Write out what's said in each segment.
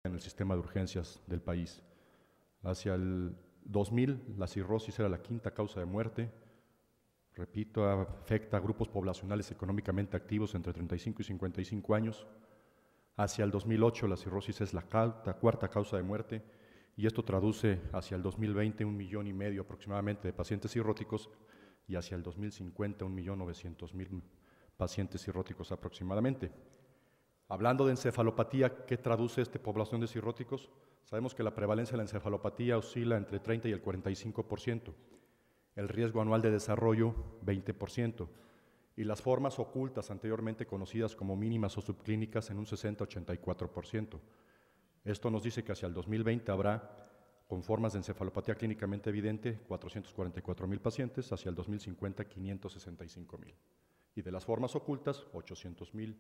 en el sistema de urgencias del país. Hacia el 2000, la cirrosis era la quinta causa de muerte. Repito, afecta a grupos poblacionales económicamente activos entre 35 y 55 años. Hacia el 2008, la cirrosis es la cuarta causa de muerte, y esto traduce hacia el 2020 1,5 millones aproximadamente de pacientes cirróticos, y hacia el 2050 1,9 millones pacientes cirróticos aproximadamente. Hablando de encefalopatía, ¿qué traduce esta población de cirróticos? Sabemos que la prevalencia de la encefalopatía oscila entre 30 y el 45%, el riesgo anual de desarrollo 20%, y las formas ocultas anteriormente conocidas como mínimas o subclínicas en un 60-84%. Esto nos dice que hacia el 2020 habrá, con formas de encefalopatía clínicamente evidente, 444,000 pacientes, hacia el 2050 565,000. Y de las formas ocultas, 800,000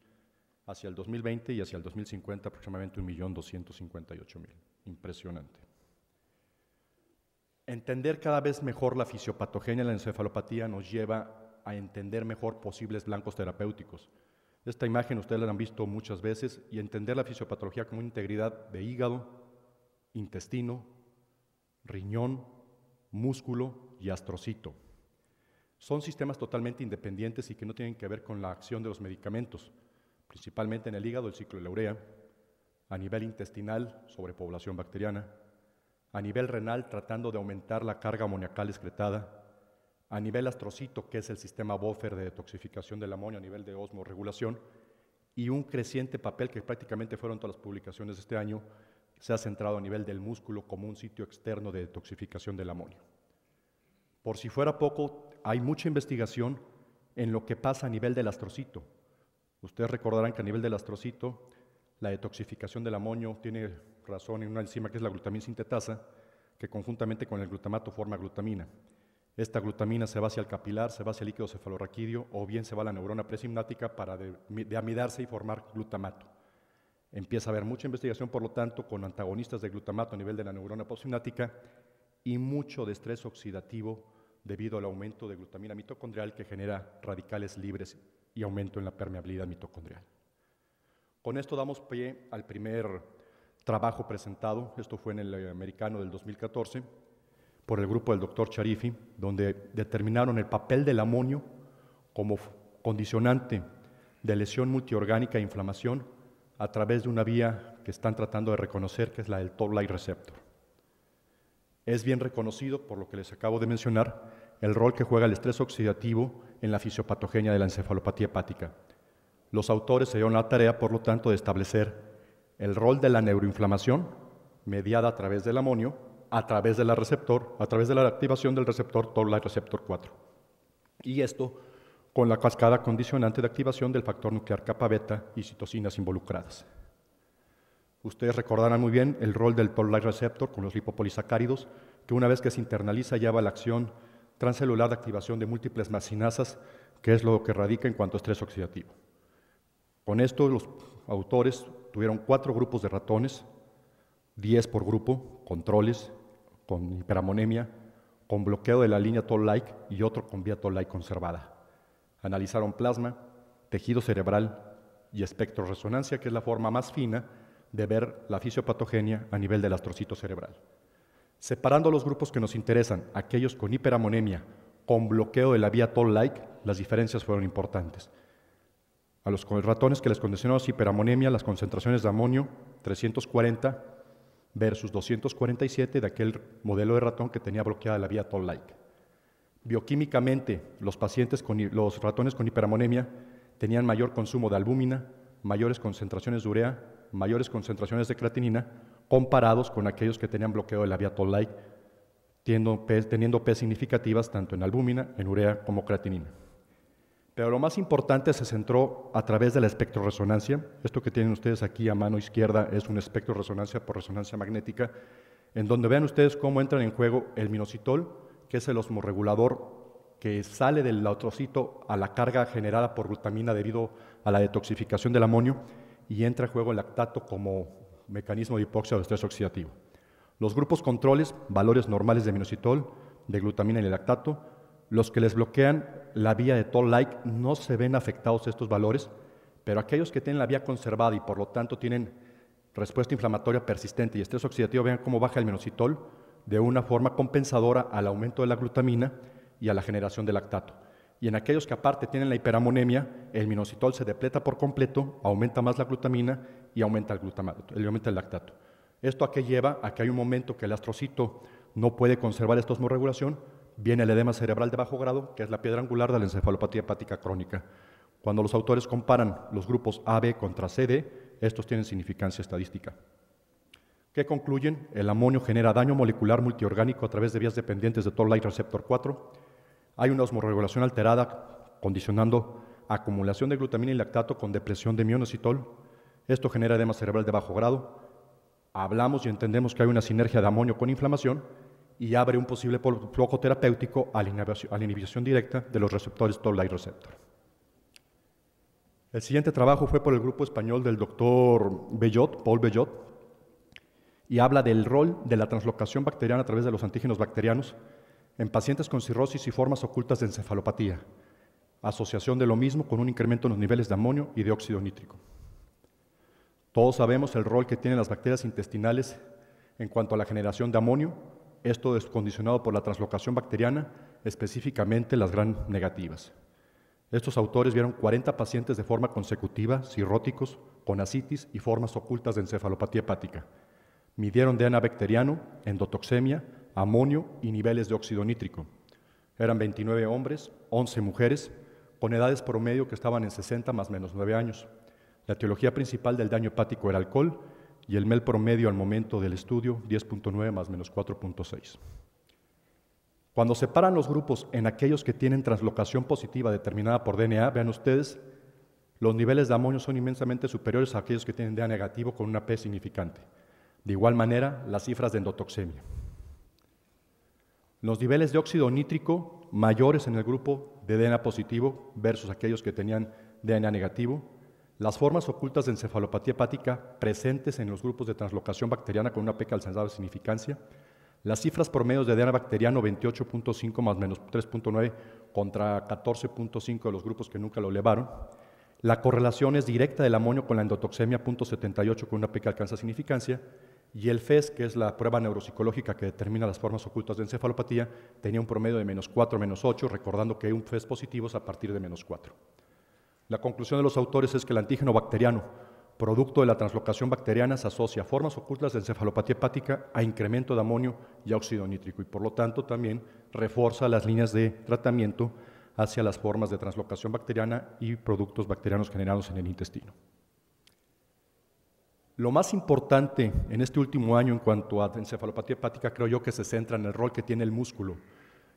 hacia el 2020 y hacia el 2050 aproximadamente 1,258,000. Impresionante. Entender cada vez mejor la fisiopatogenia de la encefalopatía nos lleva a entender mejor posibles blancos terapéuticos. Esta imagen ustedes la han visto muchas veces, y entender la fisiopatología como una integridad de hígado, intestino, riñón, músculo y astrocito. Son sistemas totalmente independientes y que no tienen que ver con la acción de los medicamentos, principalmente en el hígado el ciclo de la urea, a nivel intestinal sobrepoblación bacteriana, a nivel renal tratando de aumentar la carga amoniacal excretada, a nivel astrocito, que es el sistema buffer de detoxificación del amonio a nivel de osmorregulación, y un creciente papel que prácticamente fueron todas las publicaciones de este año, se ha centrado a nivel del músculo como un sitio externo de detoxificación del amonio. Por si fuera poco, hay mucha investigación en lo que pasa a nivel del astrocito. Ustedes recordarán que a nivel del astrocito, la detoxificación del amonio tiene razón en una enzima que es la glutamina sintetasa, que conjuntamente con el glutamato forma glutamina. Esta glutamina se va hacia el capilar, se va hacia el líquido cefalorraquídeo, o bien se va a la neurona presiminática para deamidarse y formar glutamato. Empieza a haber mucha investigación, por lo tanto, con antagonistas de glutamato a nivel de la neurona presiminática y mucho de estrés oxidativo debido al aumento de glutamina mitocondrial que genera radicales libres y aumento en la permeabilidad mitocondrial. Con esto damos pie al primer trabajo presentado, esto fue en el americano del 2014, por el grupo del doctor Charifi, donde determinaron el papel del amonio como condicionante de lesión multiorgánica e inflamación a través de una vía que están tratando de reconocer, que es la del Toll-like receptor. Es bien reconocido, por lo que les acabo de mencionar, el rol que juega el estrés oxidativo en la fisiopatogenia de la encefalopatía hepática. Los autores se dieron la tarea, por lo tanto, de establecer el rol de la neuroinflamación mediada a través del amonio, a través de la activación del receptor Toll-like receptor 4. Y esto con la cascada condicionante de activación del factor nuclear kappa beta y citocinas involucradas. Ustedes recordarán muy bien el rol del Toll-like receptor con los lipopolisacáridos, que una vez que se internaliza lleva a la acción transcelular de activación de múltiples masinasas, que es lo que radica en cuanto a estrés oxidativo. Con esto los autores tuvieron 4 grupos de ratones, 10 por grupo, controles, con hiperamonemia, con bloqueo de la línea Toll-like y otro con vía Toll-like conservada. Analizaron plasma, tejido cerebral y espectroresonancia, que es la forma más fina de ver la fisiopatogenia a nivel del astrocito cerebral. Separando los grupos que nos interesan, aquellos con hiperamonemia, con bloqueo de la vía Toll-like, las diferencias fueron importantes. A los ratones que les condicionamos hiperamonemia, las concentraciones de amonio, 340 versus 247 de aquel modelo de ratón que tenía bloqueada la vía Toll-like. Bioquímicamente, los ratones con hiperamonemia tenían mayor consumo de albúmina, mayores concentraciones de urea, mayores concentraciones de creatinina, comparados con aquellos que tenían bloqueo de la vía Toll-like, teniendo P significativas tanto en albúmina, en urea como creatinina. Pero lo más importante se centró a través de la espectroresonancia. Esto que tienen ustedes aquí a mano izquierda es un espectroresonancia por resonancia magnética, en donde vean ustedes cómo entran en juego el minoxidil, que es el osmorregulador que sale del astrocito a la carga generada por glutamina debido a la detoxificación del amonio, y entra en juego el lactato como mecanismo de hipoxia o de estrés oxidativo. Los grupos controles, valores normales de minoxidil, de glutamina y el lactato. Los que les bloquean la vía de Toll-like no se ven afectados estos valores, pero aquellos que tienen la vía conservada y por lo tanto tienen respuesta inflamatoria persistente y estrés oxidativo, vean cómo baja el minoxidil de una forma compensadora al aumento de la glutamina y a la generación de lactato. Y en aquellos que aparte tienen la hiperamonemia, el minoxidil se depleta por completo, aumenta más la glutamina y aumenta el lactato. ¿Esto a qué lleva? A que hay un momento que el astrocito no puede conservar esta osmorregulación, viene el edema cerebral de bajo grado, que es la piedra angular de la encefalopatía hepática crónica. Cuando los autores comparan los grupos AB contra CD, estos tienen significancia estadística. ¿Qué concluyen? El amonio genera daño molecular multiorgánico a través de vías dependientes de Toll-like receptor 4. Hay una osmorregulación alterada, condicionando acumulación de glutamina y lactato con depresión de mioinositol. Esto genera edema cerebral de bajo grado. Hablamos y entendemos que hay una sinergia de amonio con inflamación y abre un posible flujo terapéutico a la inhibición directa de los receptores Toll-like receptor. El siguiente trabajo fue por el grupo español del doctor Bellot, Paul Bellot, y habla del rol de la translocación bacteriana a través de los antígenos bacterianos en pacientes con cirrosis y formas ocultas de encefalopatía, asociación de lo mismo con un incremento en los niveles de amonio y de óxido nítrico. Todos sabemos el rol que tienen las bacterias intestinales en cuanto a la generación de amonio, esto es condicionado por la translocación bacteriana, específicamente las gram negativas. Estos autores vieron 40 pacientes de forma consecutiva, cirróticos, con ascitis y formas ocultas de encefalopatía hepática. Midieron DNA bacteriano, endotoxemia, amonio y niveles de óxido nítrico. Eran 29 hombres, 11 mujeres, con edades promedio que estaban en 60 más menos 9 años. La etiología principal del daño hepático era alcohol y el MEL promedio al momento del estudio 10.9 más menos 4.6. Cuando separan los grupos en aquellos que tienen translocación positiva determinada por DNA, vean ustedes, los niveles de amonio son inmensamente superiores a aquellos que tienen DNA negativo con una P significante. De igual manera, las cifras de endotoxemia. Los niveles de óxido nítrico mayores en el grupo de DNA positivo versus aquellos que tenían DNA negativo. Las formas ocultas de encefalopatía hepática presentes en los grupos de translocación bacteriana con una P calzada de significancia. Las cifras promedios de DNA bacteriano 28.5 más menos 3.9 contra 14.5 de los grupos que nunca lo elevaron. La correlación es directa del amonio con la endotoxemia, 0.78 con una P que alcanza significancia, y el FES, que es la prueba neuropsicológica que determina las formas ocultas de encefalopatía, tenía un promedio de -4, -8, recordando que hay un FES positivo a partir de -4. La conclusión de los autores es que el antígeno bacteriano, producto de la translocación bacteriana, se asocia a formas ocultas de encefalopatía hepática, a incremento de amonio y a óxido nítrico, y por lo tanto también refuerza las líneas de tratamiento hacia las formas de translocación bacteriana y productos bacterianos generados en el intestino. Lo más importante en este último año en cuanto a encefalopatía hepática, creo yo que se centra en el rol que tiene el músculo,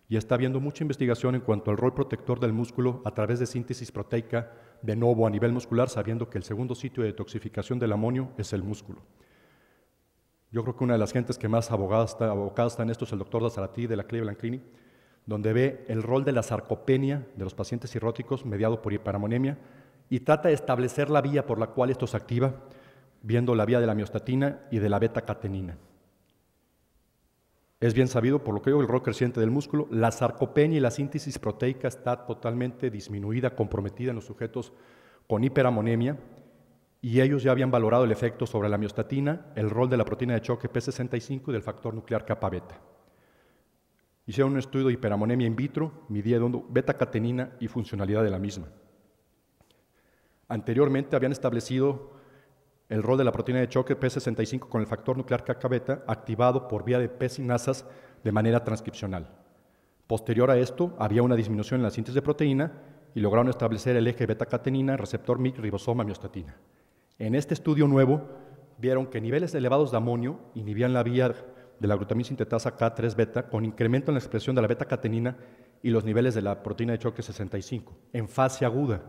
y está habiendo mucha investigación en cuanto al rol protector del músculo a través de síntesis proteica de novo a nivel muscular, sabiendo que el segundo sitio de detoxificación del amonio es el músculo. Yo creo que una de las gentes que más abocada está en esto es el doctor Dazaratí de la Cleveland Clinic, donde ve el rol de la sarcopenia de los pacientes cirróticos mediado por hiperamonemia y trata de establecer la vía por la cual esto se activa, viendo la vía de la miostatina y de la beta-catenina. Es bien sabido, por lo que digo, el rol creciente del músculo, la sarcopenia y la síntesis proteica está totalmente disminuida, comprometida en los sujetos con hiperamonemia, y ellos ya habían valorado el efecto sobre la miostatina, el rol de la proteína de choque P65 y del factor nuclear kappa beta. Hicieron un estudio de hiperamonemia in vitro, midiendo beta-catenina y funcionalidad de la misma. Anteriormente habían establecido el rol de la proteína de choque P65 con el factor nuclear kappa beta activado por vía de P-sinasas de manera transcripcional. Posterior a esto, había una disminución en la síntesis de proteína y lograron establecer el eje beta-catenina, receptor MYC, ribosoma, miostatina. En este estudio nuevo, vieron que niveles elevados de amonio inhibían la vía de la glutamina sintetasa K3-beta con incremento en la expresión de la beta-catenina y los niveles de la proteína de choque 65 en fase aguda,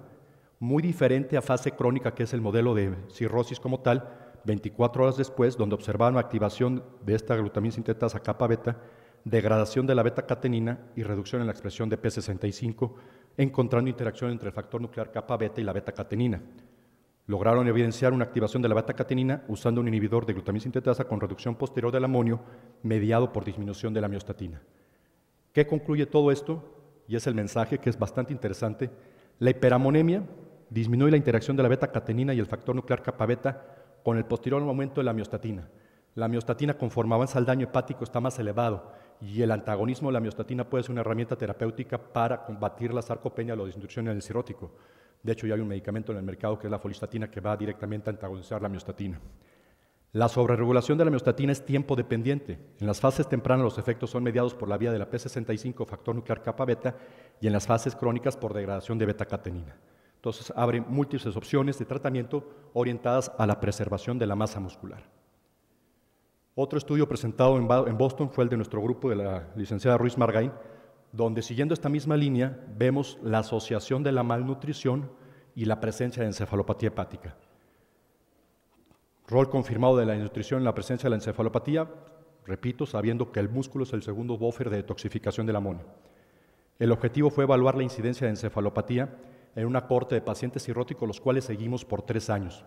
muy diferente a fase crónica, que es el modelo de cirrosis como tal, 24 horas después, donde observaron activación de esta glutamina sintetasa kappa-beta, degradación de la beta-catenina y reducción en la expresión de P65, encontrando interacción entre el factor nuclear kappa-beta y la beta-catenina. Lograron evidenciar una activación de la beta-catenina usando un inhibidor de glutamina sintetasa con reducción posterior del amonio, mediado por disminución de la miostatina. ¿Qué concluye todo esto? Y es el mensaje que es bastante interesante. La hiperamonemia disminuye la interacción de la beta-catenina y el factor nuclear kappa-beta con el posterior aumento de la miostatina. La miostatina, conforme avanza el daño hepático, está más elevado y el antagonismo de la miostatina puede ser una herramienta terapéutica para combatir la sarcopenia o la desnutrición en el cirrótico. De hecho, ya hay un medicamento en el mercado que es la folistatina que va directamente a antagonizar la miostatina. La sobreregulación de la miostatina es tiempo dependiente. En las fases tempranas los efectos son mediados por la vía de la P65, factor nuclear kappa beta, y en las fases crónicas por degradación de beta-catenina. Entonces, abre múltiples opciones de tratamiento orientadas a la preservación de la masa muscular. Otro estudio presentado en Boston fue el de nuestro grupo de la licenciada Ruiz Margain, donde siguiendo esta misma línea vemos la asociación de la malnutrición y la presencia de encefalopatía hepática. Rol confirmado de la desnutrición en la presencia de la encefalopatía, repito, sabiendo que el músculo es el segundo buffer de detoxificación del amonio. El objetivo fue evaluar la incidencia de encefalopatía en una cohorte de pacientes cirróticos, los cuales seguimos por 3 años,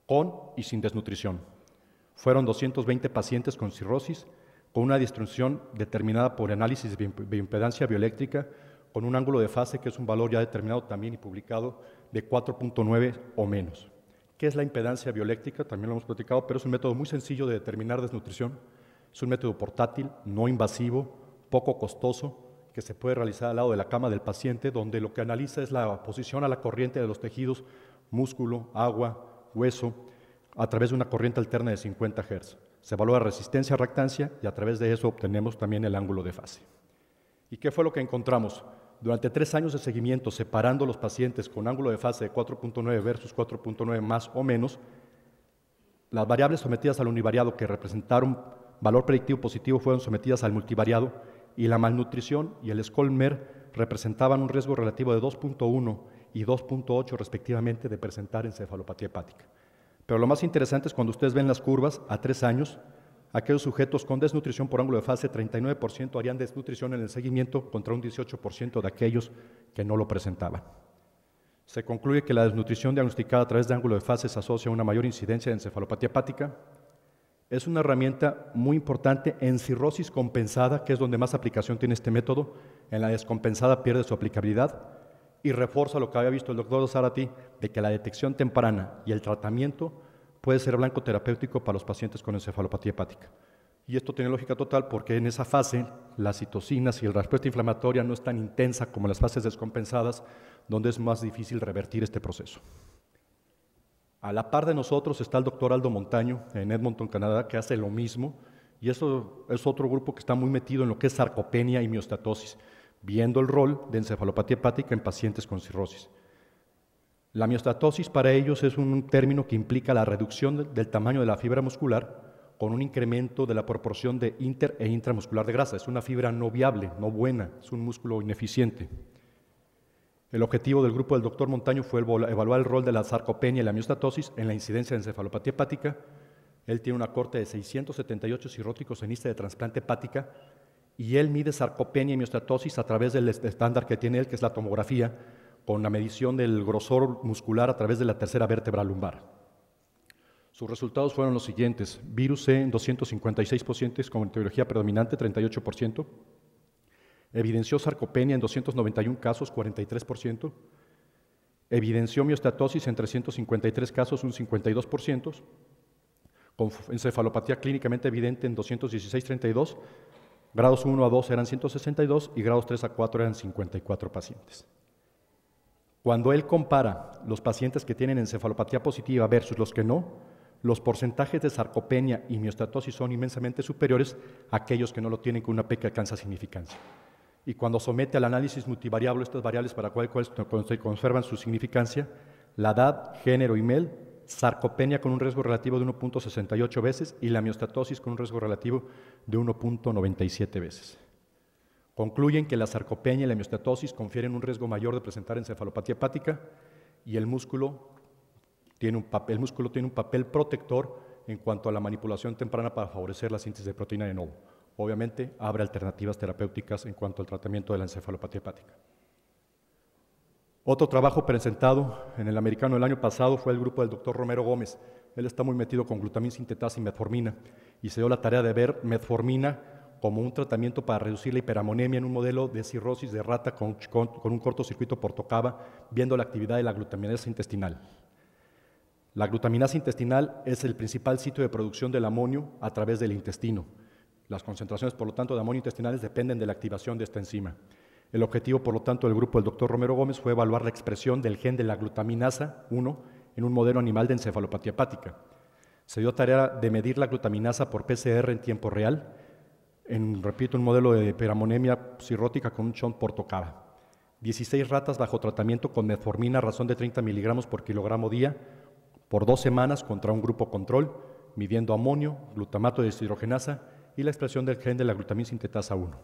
con y sin desnutrición. Fueron 220 pacientes con cirrosis, con una distribución determinada por análisis de bioimpedancia bioeléctrica, con un ángulo de fase que es un valor ya determinado también y publicado de 4.9 o menos. ¿Qué es la impedancia bioeléctrica? También lo hemos platicado, pero es un método muy sencillo de determinar desnutrición. Es un método portátil, no invasivo, poco costoso, que se puede realizar al lado de la cama del paciente, donde lo que analiza es la posición a la corriente de los tejidos, músculo, agua, hueso, a través de una corriente alterna de 50 Hz. Se evalúa resistencia a reactancia y a través de eso obtenemos también el ángulo de fase. ¿Y qué fue lo que encontramos? Durante 3 años de seguimiento, separando los pacientes con ángulo de fase de 4.9 versus 4.9 más o menos, las variables sometidas al univariado que representaron valor predictivo positivo fueron sometidas al multivariado y la malnutrición y el SCOLMER representaban un riesgo relativo de 2.1 y 2.8 respectivamente de presentar encefalopatía hepática. Pero lo más interesante es cuando ustedes ven las curvas a 3 años, aquellos sujetos con desnutrición por ángulo de fase, 39% harían desnutrición en el seguimiento contra un 18% de aquellos que no lo presentaban. Se concluye que la desnutrición diagnosticada a través de ángulo de fase se asocia a una mayor incidencia de encefalopatía hepática. Es una herramienta muy importante en cirrosis compensada, que es donde más aplicación tiene este método. En la descompensada pierde su aplicabilidad y refuerza lo que había visto el doctor Zarate, de que la detección temprana y el tratamiento puede ser blanco terapéutico para los pacientes con encefalopatía hepática. Y esto tiene lógica total porque en esa fase las citocinas y la respuesta inflamatoria no es tan intensa como en las fases descompensadas, donde es más difícil revertir este proceso. A la par de nosotros está el doctor Aldo Montaño en Edmonton, Canadá, que hace lo mismo, y eso es otro grupo que está muy metido en lo que es sarcopenia y miostatosis, viendo el rol de encefalopatía hepática en pacientes con cirrosis. La miostatosis para ellos es un término que implica la reducción del tamaño de la fibra muscular con un incremento de la proporción de inter e intramuscular de grasa. Es una fibra no viable, no buena, es un músculo ineficiente. El objetivo del grupo del doctor Montaño fue evaluar el rol de la sarcopenia y la miostatosis en la incidencia de encefalopatía hepática. Él tiene una corte de 678 cirróticos en lista de trasplante hepática y él mide sarcopenia y miostatosis a través del estándar que tiene él, que es la tomografía, con la medición del grosor muscular a través de la tercera vértebra lumbar. Sus resultados fueron los siguientes: virus C en 256 pacientes con etiología predominante, 38%, evidenció sarcopenia en 291 casos, 43%, evidenció miostatosis en 353 casos, un 52%, con encefalopatía clínicamente evidente en 216, 32, grados 1 a 2 eran 162 y grados 3 a 4 eran 54 pacientes. Cuando él compara los pacientes que tienen encefalopatía positiva versus los que no, los porcentajes de sarcopenia y miostatosis son inmensamente superiores a aquellos que no lo tienen con una P que alcanza significancia. Y cuando somete al análisis multivariable estas variables para cuales se conservan su significancia, la edad, género y MEL, sarcopenia con un riesgo relativo de 1.68 veces y la miostatosis con un riesgo relativo de 1.97 veces. Concluyen que la sarcopenia y la miostatosis confieren un riesgo mayor de presentar encefalopatía hepática y el músculo tiene un papel protector en cuanto a la manipulación temprana para favorecer la síntesis de proteína de novo. Obviamente, abre alternativas terapéuticas en cuanto al tratamiento de la encefalopatía hepática. Otro trabajo presentado en el americano el año pasado fue el grupo del doctor Romero Gómez. Él está muy metido con glutamina sintetasa y metformina y se dio la tarea de ver metformina como un tratamiento para reducir la hiperamonemia en un modelo de cirrosis de rata con un cortocircuito por tocaba, viendo la actividad de la glutaminasa intestinal. La glutaminasa intestinal es el principal sitio de producción del amonio a través del intestino. Las concentraciones, por lo tanto, de amonio intestinales dependen de la activación de esta enzima. El objetivo, por lo tanto, del grupo del Dr. Romero Gómez fue evaluar la expresión del gen de la glutaminasa 1 en un modelo animal de encefalopatía hepática. Se dio tarea de medir la glutaminasa por PCR en tiempo real, repito, un modelo de hiperamonemia cirrótica con un shunt por tocaba. 16 ratas bajo tratamiento con metformina a razón de 30 miligramos por kilogramo día por 2 semanas contra un grupo control, midiendo amonio, glutamato de deshidrogenasa y la expresión del gen de la glutamina sintetasa 1.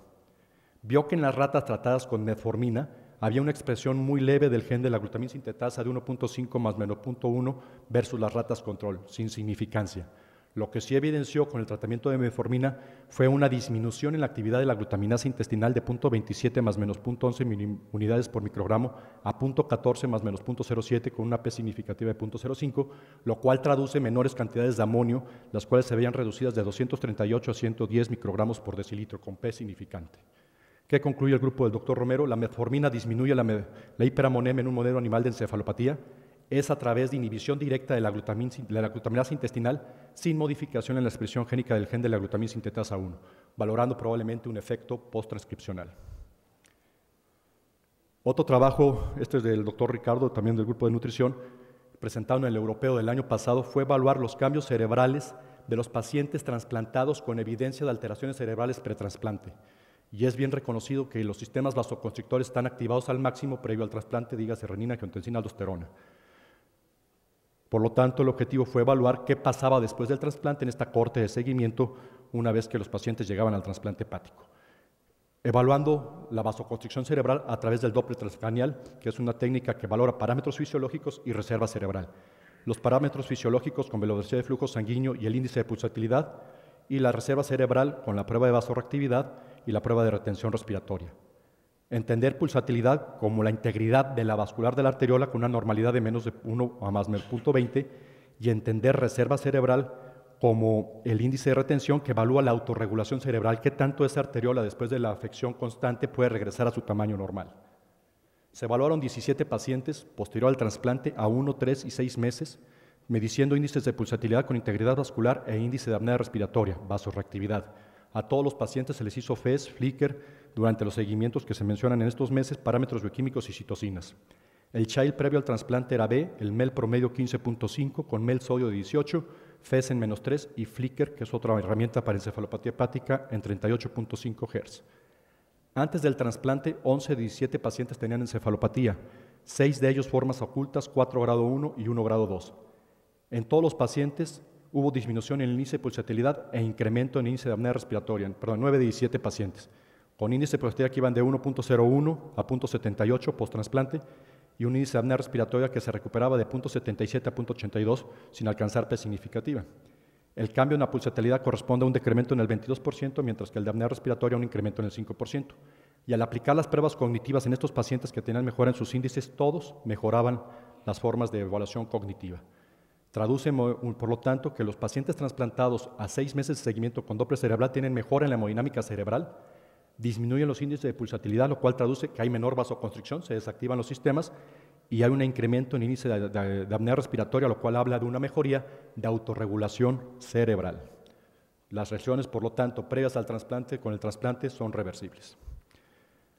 Vio que en las ratas tratadas con metformina había una expresión muy leve del gen de la glutamina sintetasa de 1.5 más menos 0.1 versus las ratas control, sin significancia. Lo que sí evidenció con el tratamiento de metformina fue una disminución en la actividad de la glutaminasa intestinal de 0.27 más menos 0.11 unidades por microgramo a 0.14 más menos 0.07 con una P significativa de 0.05, lo cual traduce menores cantidades de amonio, las cuales se veían reducidas de 238 a 110 microgramos por decilitro con P significante. ¿Qué concluye el grupo del Dr. Romero? La metformina disminuye la hiperamonemia en un modelo animal de encefalopatía, es a través de inhibición directa de la glutaminasa intestinal sin modificación en la expresión génica del gen de la glutamina sintetasa 1, valorando probablemente un efecto posttranscripcional. Otro trabajo, este es del doctor Ricardo, también del grupo de nutrición, presentado en el europeo del año pasado, fue evaluar los cambios cerebrales de los pacientes trasplantados con evidencia de alteraciones cerebrales pretrasplante. Y es bien reconocido que los sistemas vasoconstrictores están activados al máximo previo al trasplante, dígase renina, angiotensina, aldosterona. Por lo tanto, el objetivo fue evaluar qué pasaba después del trasplante en esta corte de seguimiento una vez que los pacientes llegaban al trasplante hepático. Evaluando la vasoconstricción cerebral a través del Doppler transcranial, que es una técnica que valora parámetros fisiológicos y reserva cerebral. Los parámetros fisiológicos con velocidad de flujo sanguíneo y el índice de pulsatilidad, y la reserva cerebral con la prueba de vasoreactividad y la prueba de retención respiratoria. Entender pulsatilidad como la integridad de la vascular de la arteriola con una normalidad de menos de 1 a más menos 0.20 y entender reserva cerebral como el índice de retención que evalúa la autorregulación cerebral, qué tanto esa arteriola después de la afección constante puede regresar a su tamaño normal. Se evaluaron 17 pacientes posterior al trasplante a 1, 3 y 6 meses, midiendo índices de pulsatilidad con integridad vascular e índice de apnea respiratoria, vasoreactividad. A todos los pacientes se les hizo FES, Flickr, durante los seguimientos que se mencionan en estos meses, parámetros bioquímicos y citocinas. El child previo al trasplante era B, el MEL promedio 15.5 con MEL sodio de 18, FES en menos 3 y Flickr, que es otra herramienta para encefalopatía hepática, en 38.5 Hz. Antes del trasplante, 11 de 17 pacientes tenían encefalopatía, 6 de ellos formas ocultas, 4 grado 1 y 1 grado 2. En todos los pacientes hubo disminución en el índice de pulsatilidad e incremento en el índice de apnea respiratoria, 9 de 17 pacientes, con índice de pulsatilidad que iban de 1.01 a 0.78 post-trasplante y un índice de apnea respiratoria que se recuperaba de 0.77 a 0.82 sin alcanzar P significativa. El cambio en la pulsatilidad corresponde a un decremento en el 22%, mientras que el de apnea respiratoria a un incremento en el 5%. Y al aplicar las pruebas cognitivas en estos pacientes que tenían mejora en sus índices, todos mejoraban las formas de evaluación cognitiva. Traduce, por lo tanto, que los pacientes trasplantados a 6 meses de seguimiento con Doppler cerebral tienen mejora en la hemodinámica cerebral, disminuyen los índices de pulsatilidad, lo cual traduce que hay menor vasoconstricción, se desactivan los sistemas y hay un incremento en el índice de apnea respiratoria, lo cual habla de una mejoría de autorregulación cerebral. Las lesiones, por lo tanto, previas al trasplante, con el trasplante, son reversibles.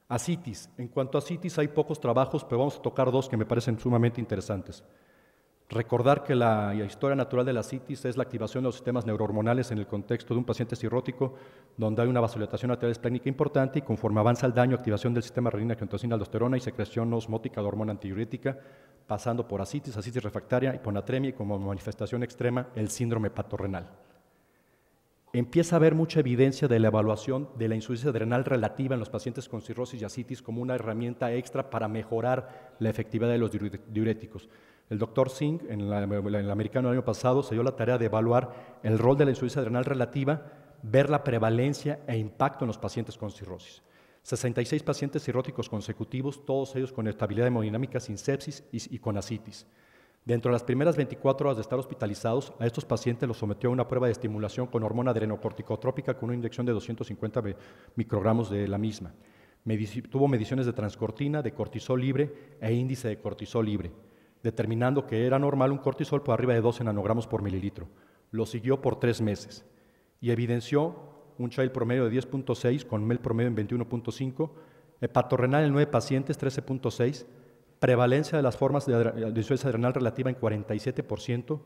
Ascitis. En cuanto a ascitis, hay pocos trabajos, pero vamos a tocar 2 que me parecen sumamente interesantes. Recordar que la historia natural de la ascitis es la activación de los sistemas neurohormonales en el contexto de un paciente cirrótico donde hay una vasodilatación arterial esplénica importante y conforme avanza el daño, activación del sistema renina, angiotensina, aldosterona y secreción osmótica de hormona antidiurética, pasando por ascitis, ascitis refractaria, hiponatremia y como manifestación extrema el síndrome hepatorrenal. Empieza a haber mucha evidencia de la evaluación de la insuficiencia adrenal relativa en los pacientes con cirrosis y ascitis como una herramienta extra para mejorar la efectividad de los diuréticos. El doctor Singh, en el americano del año pasado, se dio la tarea de evaluar el rol de la insuficiencia adrenal relativa, ver la prevalencia e impacto en los pacientes con cirrosis. 66 pacientes cirróticos consecutivos, todos ellos con estabilidad hemodinámica sin sepsis y con ascitis. Dentro de las primeras 24 horas de estar hospitalizados, a estos pacientes los sometió a una prueba de estimulación con hormona adrenocorticotrópica con una inyección de 250 microgramos de la misma. Tuvo mediciones de transcortina, de cortisol libre e índice de cortisol libre. determinando que era normal un cortisol por arriba de 12 nanogramos por mililitro. Lo siguió por 3 meses y evidenció un Child promedio de 10.6 con MEL promedio en 21.5, hepatorrenal en 9 pacientes, 13.6, prevalencia de las formas de insuficiencia adrenal relativa en 47%,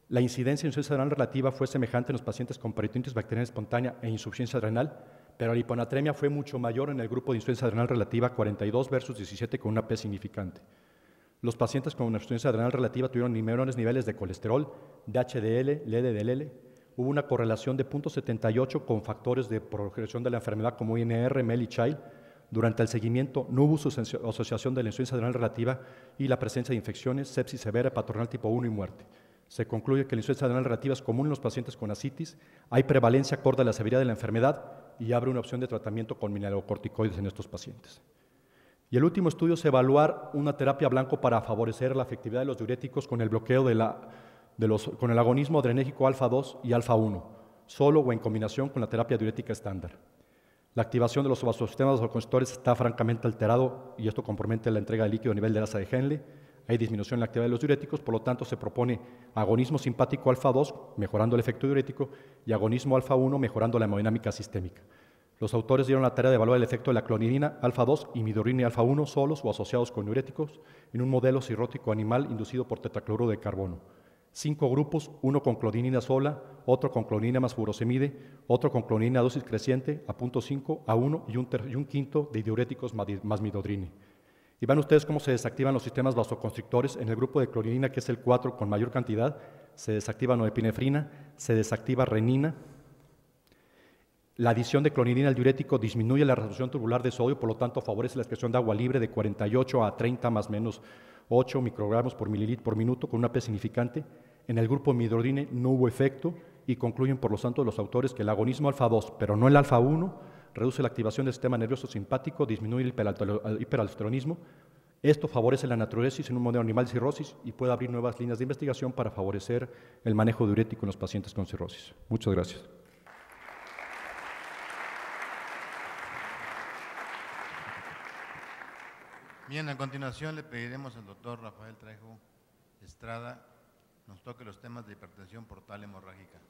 la incidencia de insuficiencia adrenal relativa fue semejante en los pacientes con peritonitis bacteriana espontánea e insuficiencia adrenal, pero la hiponatremia fue mucho mayor en el grupo de insuficiencia adrenal relativa, 42 versus 17 con una P significante. Los pacientes con insuficiencia adrenal relativa tuvieron menores niveles de colesterol, de HDL, LDL. Hubo una correlación de 0.78 con factores de progresión de la enfermedad como INR, MEL y Child. Durante el seguimiento no hubo asociación de la insuficiencia adrenal relativa y la presencia de infecciones, sepsis severa, hepatorenal tipo 1 y muerte. Se concluye que la insuficiencia adrenal relativa es común en los pacientes con ascitis, hay prevalencia acorde a la severidad de la enfermedad y abre una opción de tratamiento con mineralocorticoides en estos pacientes. Y el último estudio es evaluar una terapia blanco para favorecer la efectividad de los diuréticos con el bloqueo con el agonismo adrenérgico alfa-2 y alfa-1, solo o en combinación con la terapia diurética estándar. La activación de los vasosistemas vasoconstrictores está francamente alterado y esto compromete la entrega de líquido a nivel de asa de Henle. Hay disminución en la actividad de los diuréticos, por lo tanto se propone agonismo simpático alfa-2, mejorando el efecto diurético, y agonismo alfa-1, mejorando la hemodinámica sistémica. Los autores dieron la tarea de evaluar el efecto de la clonidina alfa-2 y midodrina alfa-1 solos o asociados con diuréticos en un modelo cirrótico animal inducido por tetracloruro de carbono. 5 grupos, uno con clonidina sola, otro con clonidina más furosemide, otro con clonidina a dosis creciente a 0.5, a 1 y un quinto de diuréticos más midodrine. Y van ustedes cómo se desactivan los sistemas vasoconstrictores. En el grupo de clonidina, que es el 4 con mayor cantidad, se desactiva norepinefrina, se desactiva renina. La adición de clonidina al diurético disminuye la resolución tubular de sodio, por lo tanto favorece la excreción de agua libre de 48 a 30 más menos 8 microgramos por mililitro por minuto con una P significante. En el grupo midodrine no hubo efecto y concluyen por lo tanto los autores que el agonismo alfa-2, pero no el alfa-1, reduce la activación del sistema nervioso simpático, disminuye el hiperaldosteronismo. Esto favorece la natriuresis en un modelo animal de cirrosis y puede abrir nuevas líneas de investigación para favorecer el manejo diurético en los pacientes con cirrosis. Muchas gracias. Bien, a continuación le pediremos al doctor Rafael Trejo Estrada nos toque los temas de hipertensión portal hemorrágica.